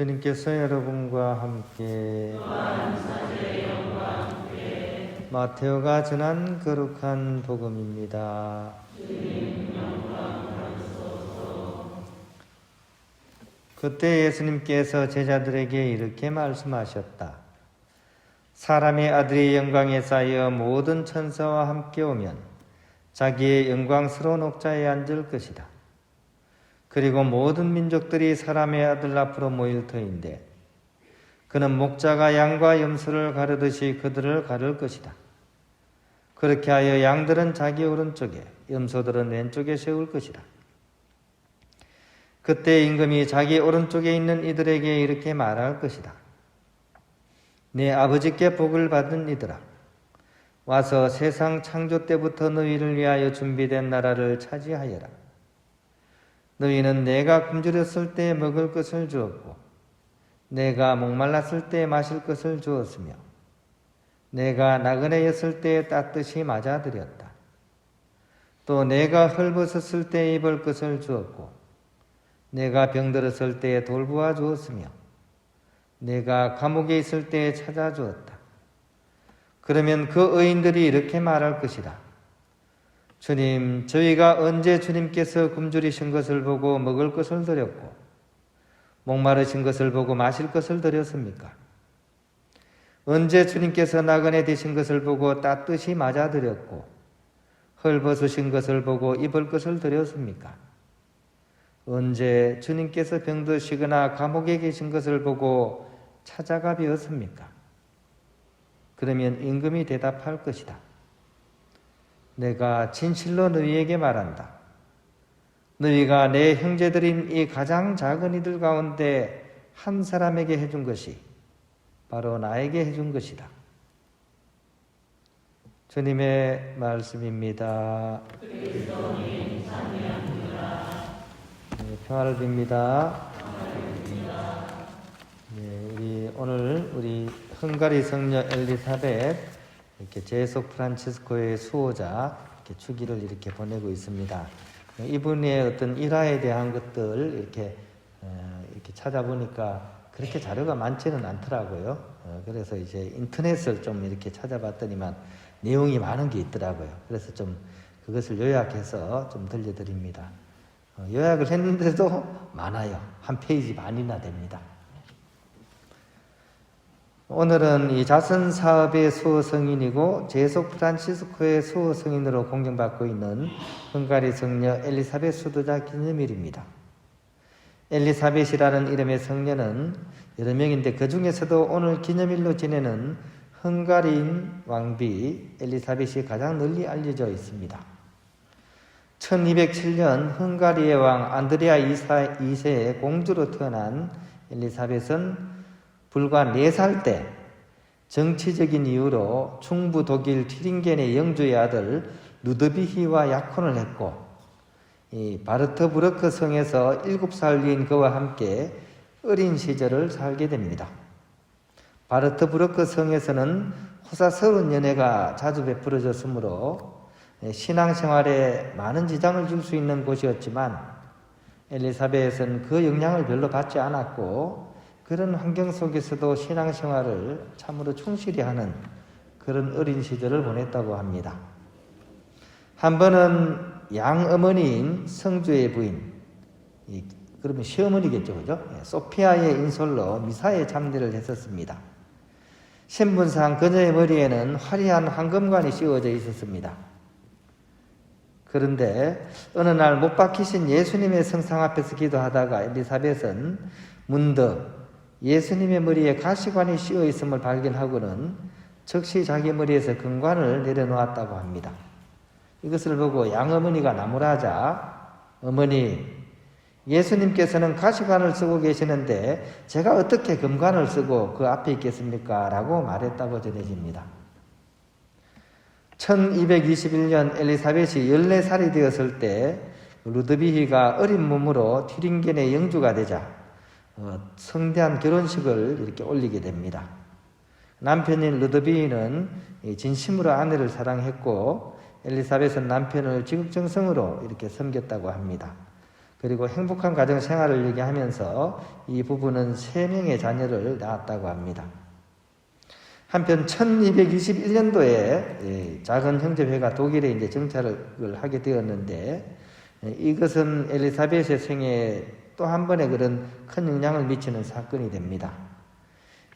주님께서 여러분과 함께 마테오가 전한 거룩한 복음입니다. 그때 예수님께서 제자들에게 이렇게 말씀하셨다. 사람의 아들의 영광에 쌓여 모든 천사와 함께 오면 자기의 영광스러운 옥좌에 앉을 것이다. 그리고 모든 민족들이 사람의 아들 앞으로 모일 터인데 그는 목자가 양과 염소를 가르듯이 그들을 가를 것이다. 그렇게 하여 양들은 자기 오른쪽에 염소들은 왼쪽에 세울 것이다. 그때 임금이 자기 오른쪽에 있는 이들에게 이렇게 말할 것이다. 내 아버지께 복을 받은 이들아, 와서 세상 창조 때부터 너희를 위하여 준비된 나라를 차지하여라. 너희는 내가 굶주렸을 때 먹을 것을 주었고 내가 목말랐을 때 마실 것을 주었으며 내가 나그네였을 때 따뜻이 맞아들였다. 또 내가 헐벗었을 때 입을 것을 주었고 내가 병들었을 때 돌보아 주었으며 내가 감옥에 있을 때 찾아주었다. 그러면 그 의인들이 이렇게 말할 것이다. 주님, 저희가 언제 주님께서 굶주리신 것을 보고 먹을 것을 드렸고 목마르신 것을 보고 마실 것을 드렸습니까? 언제 주님께서 나그네 되신 것을 보고 따뜻이 맞아드렸고 헐벗으신 것을 보고 입을 것을 드렸습니까? 언제 주님께서 병드시거나 감옥에 계신 것을 보고 찾아가 뵈었습니까? 그러면 임금이 대답할 것이다. 내가 진실로 너희에게 말한다. 너희가 내 형제들인 이 가장 작은 이들 가운데 한 사람에게 해준 것이 바로 나에게 해준 것이다. 주님의 말씀입니다. 그리스도님 찬양합니다. 평화를 빕니다. 우리 오늘 우리 헝가리 성녀 엘리사벳 이렇게 제속 프란치스코의 수호자 이렇게 주기를 이렇게 보내고 있습니다. 이분의 어떤 일화에 대한 것들 이렇게 찾아보니까 그렇게 자료가 많지는 않더라고요. 그래서 이제 인터넷을 좀 이렇게 찾아봤더니만 내용이 많은 게 있더라고요. 그래서 좀 그것을 요약해서 좀 들려드립니다. 요약을 했는데도 많아요. 한 페이지 반이나 됩니다. 오늘은 이 자선 사업의 수호성인이고 제속 프란치스코의 수호성인으로 공경받고 있는 헝가리 성녀 엘리사벳 수도자 기념일입니다. 엘리사벳이라는 이름의 성녀는 여러 명인데 그 중에서도 오늘 기념일로 지내는 헝가리인 왕비 엘리사벳이 가장 널리 알려져 있습니다. 1207년 헝가리의 왕 안드레아 2세의 공주로 태어난 엘리사벳은 불과 4살 때 정치적인 이유로 충부 독일 튀링겐의 영주의 아들 루드비히와 약혼을 했고 이 바르트부르크 성에서 7살 위인 그와 함께 어린 시절을 살게 됩니다. 바르트부르크 성에서는 호사스러운 연애가 자주 베풀어졌으므로 신앙생활에 많은 지장을 줄 수 있는 곳이었지만 엘리사벳은 그 영향을 별로 받지 않았고 그런 환경 속에서도 신앙생활을 참으로 충실히 하는 그런 어린 시절을 보냈다고 합니다. 한 번은 양어머니인 성주의 부인, 그러면 시어머니겠죠, 그죠? 소피아의 인솔로 미사에 참배를 했었습니다. 신분상 그녀의 머리에는 화려한 황금관이 씌워져 있었습니다. 그런데 어느 날 못 박히신 예수님의 성상 앞에서 기도하다가 엘리사벳은 문득 예수님의 머리에 가시관이 씌어 있음을 발견하고는 즉시 자기 머리에서 금관을 내려놓았다고 합니다. 이것을 보고 양어머니가 나무라자 어머니, 예수님께서는 가시관을 쓰고 계시는데 제가 어떻게 금관을 쓰고 그 앞에 있겠습니까? 라고 말했다고 전해집니다. 1221년 엘리사벳이 14살이 되었을 때 루드비히가 어린 몸으로 튀링겐의 영주가 되자 성대한 결혼식을 이렇게 올리게 됩니다. 남편인 루드비히는 진심으로 아내를 사랑했고 엘리사벳은 남편을 지극정성으로 이렇게 섬겼다고 합니다. 그리고 행복한 가정 생활을 얘기하면서 이 부부는 3명의 자녀를 낳았다고 합니다. 한편 1221년도에 작은 형제회가 독일에 이제 정착을 하게 되었는데, 이것은 엘리사벳의 생애에 또 한 번의 그런 큰 영향을 미치는 사건이 됩니다.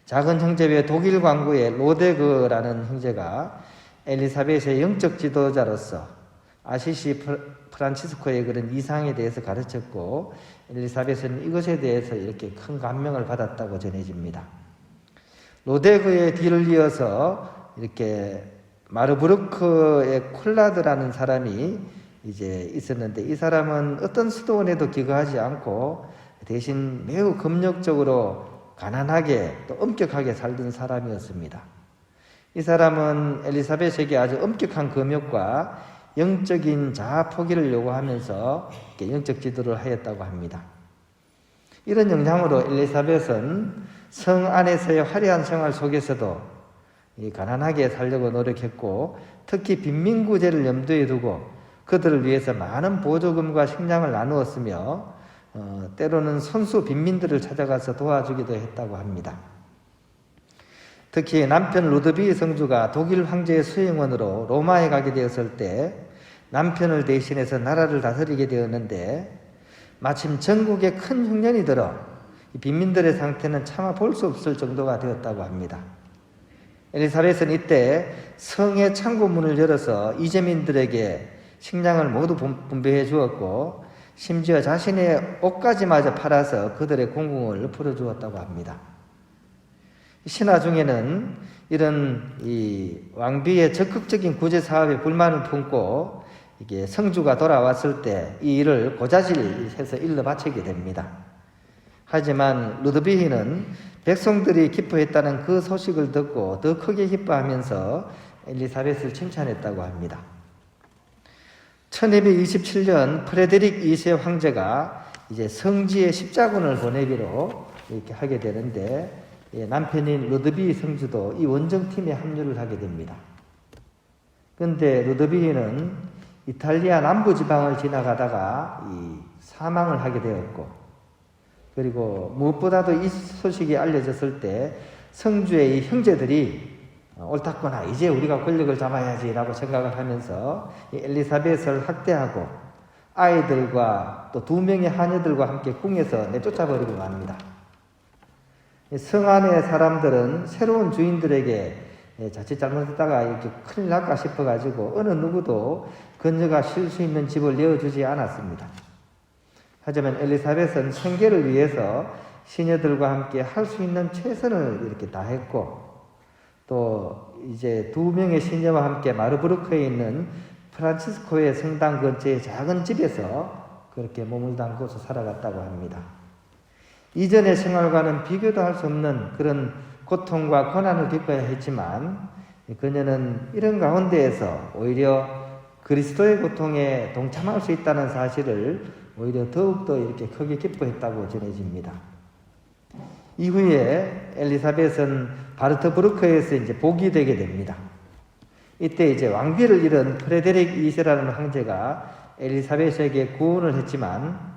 작은 형제회 독일 광구의 로데그라는 형제가 엘리사벳의 영적 지도자로서 아시시 프란치스코의 그런 이상에 대해서 가르쳤고, 엘리사벳은 이것에 대해서 이렇게 큰 감명을 받았다고 전해집니다. 로데그의 뒤를 이어서 이렇게 마르부르크의 콜라드라는 사람이 이제 있었는데, 이 사람은 어떤 수도원에도 기거하지 않고 대신 매우 금욕적으로 가난하게 또 엄격하게 살던 사람이었습니다. 이 사람은 엘리사벳에게 아주 엄격한 금욕과 영적인 자아 포기를 요구하면서 영적 지도를 하였다고 합니다. 이런 영향으로 엘리사벳은 성 안에서의 화려한 생활 속에서도 가난하게 살려고 노력했고, 특히 빈민구제를 염두에 두고 그들을 위해서 많은 보조금과 식량을 나누었으며, 때로는 손수 빈민들을 찾아가서 도와주기도 했다고 합니다. 특히 남편 루드비히 성주가 독일 황제의 수행원으로 로마에 가게 되었을 때 남편을 대신해서 나라를 다스리게 되었는데, 마침 전국에 큰 흉년이 들어 빈민들의 상태는 차마 볼 수 없을 정도가 되었다고 합니다. 엘리사벳은 이때 성의 창고문을 열어서 이재민들에게 식량을 모두 분배해 주었고, 심지어 자신의 옷까지마저 팔아서 그들의 공공을 풀어주었다고 합니다. 신화 중에는 이런 이 왕비의 적극적인 구제 사업에 불만을 품고 이게 성주가 돌아왔을 때 이 일을 고자질해서 일러 바치게 됩니다. 하지만 루드비히는 백성들이 기뻐했다는 그 소식을 듣고 더 크게 기뻐하면서 엘리사벳을 칭찬했다고 합니다. 1227년 프레데릭 2세 황제가 이제 성지에 십자군을 보내기로 이렇게 하게 되는데, 남편인 루드비히 성주도 이 원정팀에 합류를 하게 됩니다. 그런데 루드비히는 이탈리아 남부 지방을 지나가다가 사망을 하게 되었고, 그리고 무엇보다도 이 소식이 알려졌을 때 성주의 이 형제들이 옳았구나, 이제 우리가 권력을 잡아야지라고 생각을 하면서 엘리사벳을 학대하고 아이들과 또 2명의 하녀들과 함께 궁에서 내쫓아버리고 맙니다. 성 안의 사람들은 새로운 주인들에게 자칫 잘못했다가 이렇게 큰일 날까 싶어가지고 어느 누구도 그녀가 쉴 수 있는 집을 내어주지 않았습니다. 하지만 엘리사벳은 생계를 위해서 시녀들과 함께 할 수 있는 최선을 이렇게 다했고, 또 이제 2명의 시녀와 함께 마르부르크에 있는 프란치스코의 성당 근처의 작은 집에서 그렇게 몸을 담고서 살아갔다고 합니다. 이전의 생활과는 비교도 할 수 없는 그런 고통과 고난을 겪어야 했지만, 그녀는 이런 가운데에서 오히려 그리스도의 고통에 동참할 수 있다는 사실을 오히려 더욱더 이렇게 크게 기뻐했다고 전해집니다. 이후에 엘리사벳은 바르트부르크에서 이제 복이 되게 됩니다. 이때 이제 왕비를 잃은 프레데릭 2세라는 황제가 엘리사벳에게 구원을 했지만,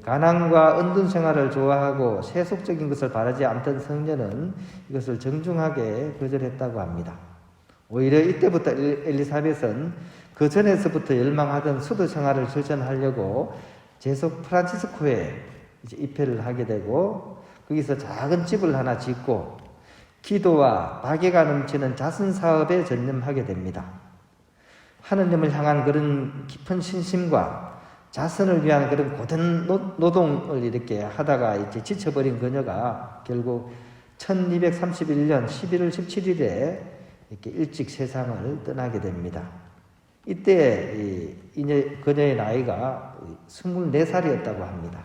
가난과 은둔 생활을 좋아하고 세속적인 것을 바라지 않던 성녀는 이것을 정중하게 거절했다고 합니다. 오히려 이때부터 엘리사벳은 그 전에서부터 열망하던 수도 생활을 실천하려고 제속 프란치스코에 이제 입회를 하게 되고, 거기서 작은 집을 하나 짓고 기도와 박애가 넘치는 자선 사업에 전념하게 됩니다. 하느님을 향한 그런 깊은 신심과 자선을 위한 그런 고된 노동을 이렇게 하다가 이제 지쳐버린 그녀가 결국 1231년 11월 17일에 이렇게 일찍 세상을 떠나게 됩니다. 이때 그녀의 나이가 24살이었다고 합니다.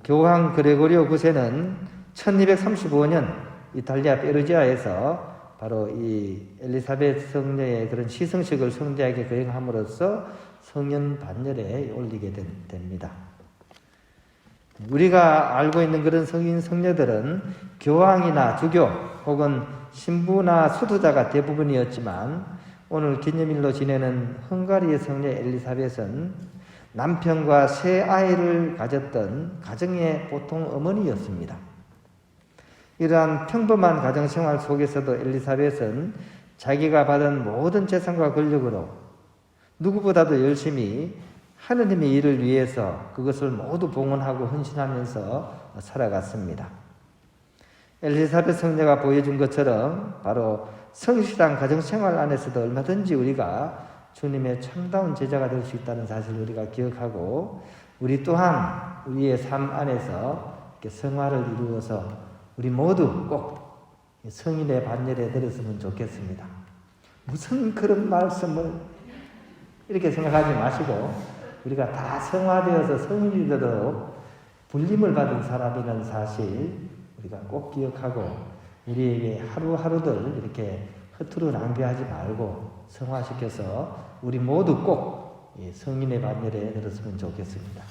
교황 그레고리오 9세는 1235년 이탈리아 페루지아에서 바로 이 엘리사벳 성녀의 그런 시성식을 성대하게 거행함으로써 성년 반열에 올리게 됩니다. 우리가 알고 있는 그런 성인 성녀들은 교황이나 주교 혹은 신부나 수도자가 대부분이었지만, 오늘 기념일로 지내는 헝가리의 성녀 엘리사벳은 남편과 세 아이를 가졌던 가정의 보통 어머니였습니다. 이러한 평범한 가정생활 속에서도 엘리사벳은 자기가 받은 모든 재산과 권력으로 누구보다도 열심히 하느님의 일을 위해서 그것을 모두 봉헌하고 헌신하면서 살아갔습니다. 엘리사벳 성녀가 보여준 것처럼 바로 성실한 가정생활 안에서도 얼마든지 우리가 주님의 참다운 제자가 될 수 있다는 사실을 우리가 기억하고 우리 또한 우리의 삶 안에서 이렇게 성화를 이루어서 우리 모두 꼭 성인의 반열에 들었으면 좋겠습니다. 무슨 그런 말씀을 이렇게 생각하지 마시고 우리가 다 성화되어서 성인이 되도록 불림을 받은 사람이라는 사실 우리가 꼭 기억하고 우리에게 하루하루들 이렇게 허투루 낭비하지 말고 성화시켜서 우리 모두 꼭 성인의 반열에 들었으면 좋겠습니다.